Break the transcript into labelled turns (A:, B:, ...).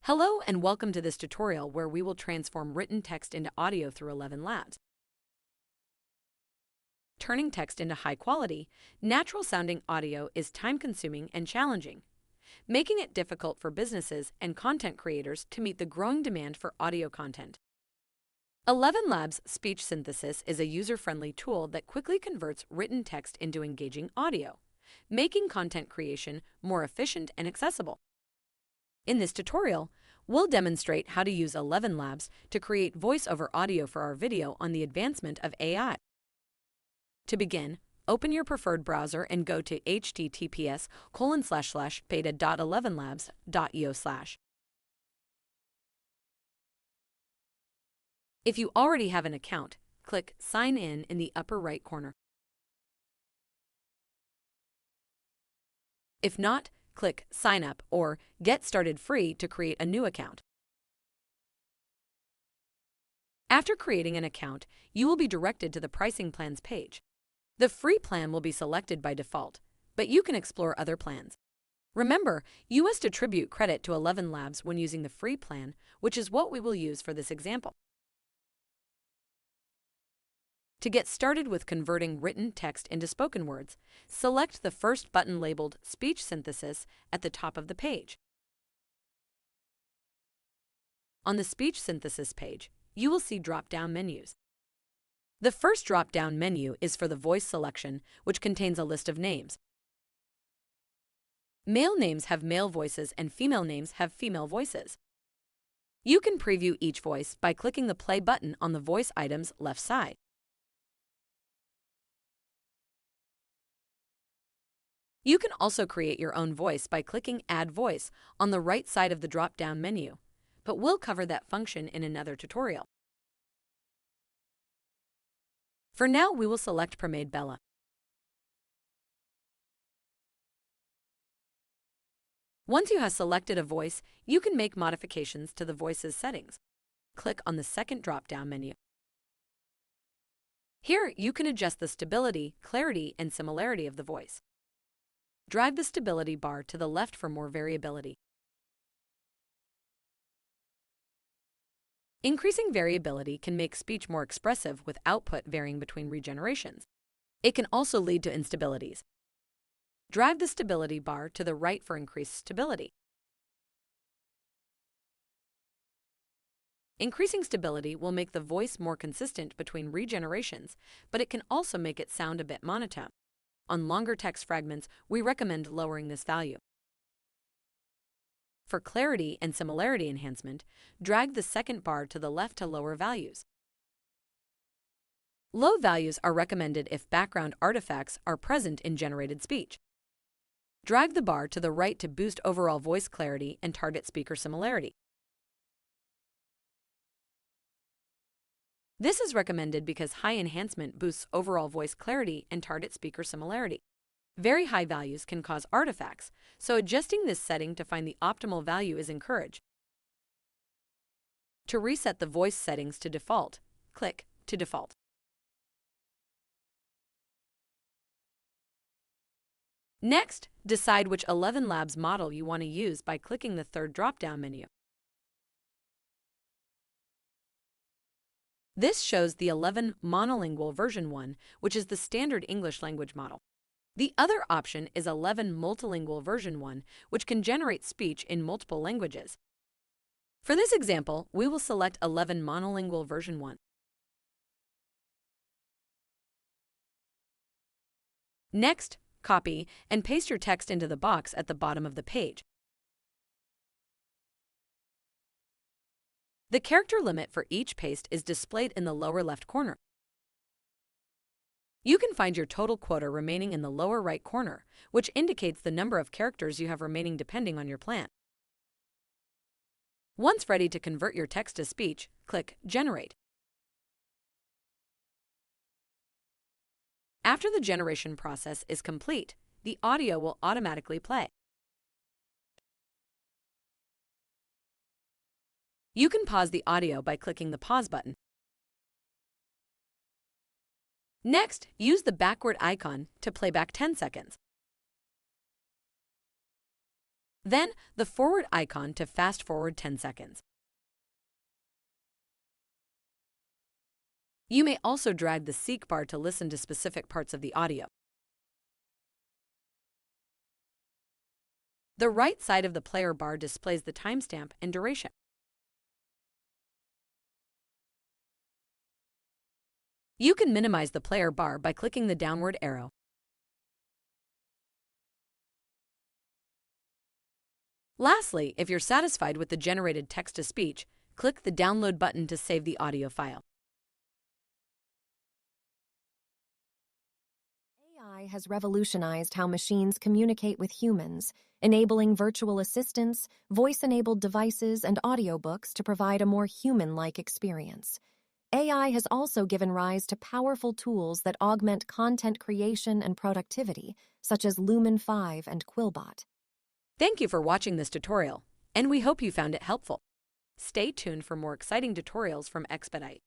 A: Hello and welcome to this tutorial where we will transform written text into audio through Elevenlabs. Turning text into high-quality, natural-sounding audio is time-consuming and challenging, making it difficult for businesses and content creators to meet the growing demand for audio content. Elevenlabs Speech Synthesis is a user-friendly tool that quickly converts written text into engaging audio, making content creation more efficient and accessible. In this tutorial, we'll demonstrate how to use Elevenlabs to create voice-over audio for our video on the advancement of AI. To begin, open your preferred browser and go to https://beta.elevenlabs.io/. If you already have an account, click Sign in the upper right corner. If not, click Sign Up or Get Started Free to create a new account. After creating an account, you will be directed to the Pricing Plans page. The free plan will be selected by default, but you can explore other plans. Remember, you must attribute credit to Elevenlabs when using the free plan, which is what we will use for this example. To get started with converting written text into spoken words, select the first button labeled Speech Synthesis at the top of the page. On the Speech Synthesis page, you will see drop-down menus. The first drop-down menu is for the voice selection, which contains a list of names. Male names have male voices and female names have female voices. You can preview each voice by clicking the play button on the voice item's left side. You can also create your own voice by clicking Add Voice on the right side of the drop-down menu, but we'll cover that function in another tutorial. For now, we will select Premade Bella. Once you have selected a voice, you can make modifications to the voice's settings. Click on the second drop-down menu. Here, you can adjust the stability, clarity, and similarity of the voice. Drag the stability bar to the left for more variability. Increasing variability can make speech more expressive with output varying between regenerations. It can also lead to instabilities. Drag the stability bar to the right for increased stability. Increasing stability will make the voice more consistent between regenerations, but it can also make it sound a bit monotone. On longer text fragments, we recommend lowering this value. For clarity and similarity enhancement, drag the second bar to the left to lower values. Low values are recommended if background artifacts are present in generated speech. Drag the bar to the right to boost overall voice clarity and target speaker similarity. This is recommended because high enhancement boosts overall voice clarity and target speaker similarity. Very high values can cause artifacts, so adjusting this setting to find the optimal value is encouraged. To reset the voice settings to default, click to Default. Next, decide which Elevenlabs model you want to use by clicking the third drop-down menu. This shows the 11 Monolingual version 1, which is the standard English language model. The other option is 11 Multilingual version 1, which can generate speech in multiple languages. For this example, we will select 11 Monolingual version 1. Next, copy and paste your text into the box at the bottom of the page. The character limit for each paste is displayed in the lower left corner. You can find your total quota remaining in the lower right corner, which indicates the number of characters you have remaining depending on your plan. Once ready to convert your text to speech, click Generate. After the generation process is complete, the audio will automatically play. You can pause the audio by clicking the pause button. Next, use the backward icon to play back 10 seconds. Then, the forward icon to fast forward 10 seconds. You may also drag the seek bar to listen to specific parts of the audio. The right side of the player bar displays the timestamp and duration. You can minimize the player bar by clicking the downward arrow. Lastly, if you're satisfied with the generated text-to-speech, click the download button to save the audio file.
B: AI has revolutionized how machines communicate with humans, enabling virtual assistants, voice-enabled devices, and audiobooks to provide a more human-like experience. AI has also given rise to powerful tools that augment content creation and productivity, such as Lumen 5 and Quillbot.
A: Thank you for watching this tutorial, and we hope you found it helpful. Stay tuned for more exciting tutorials from Expedite.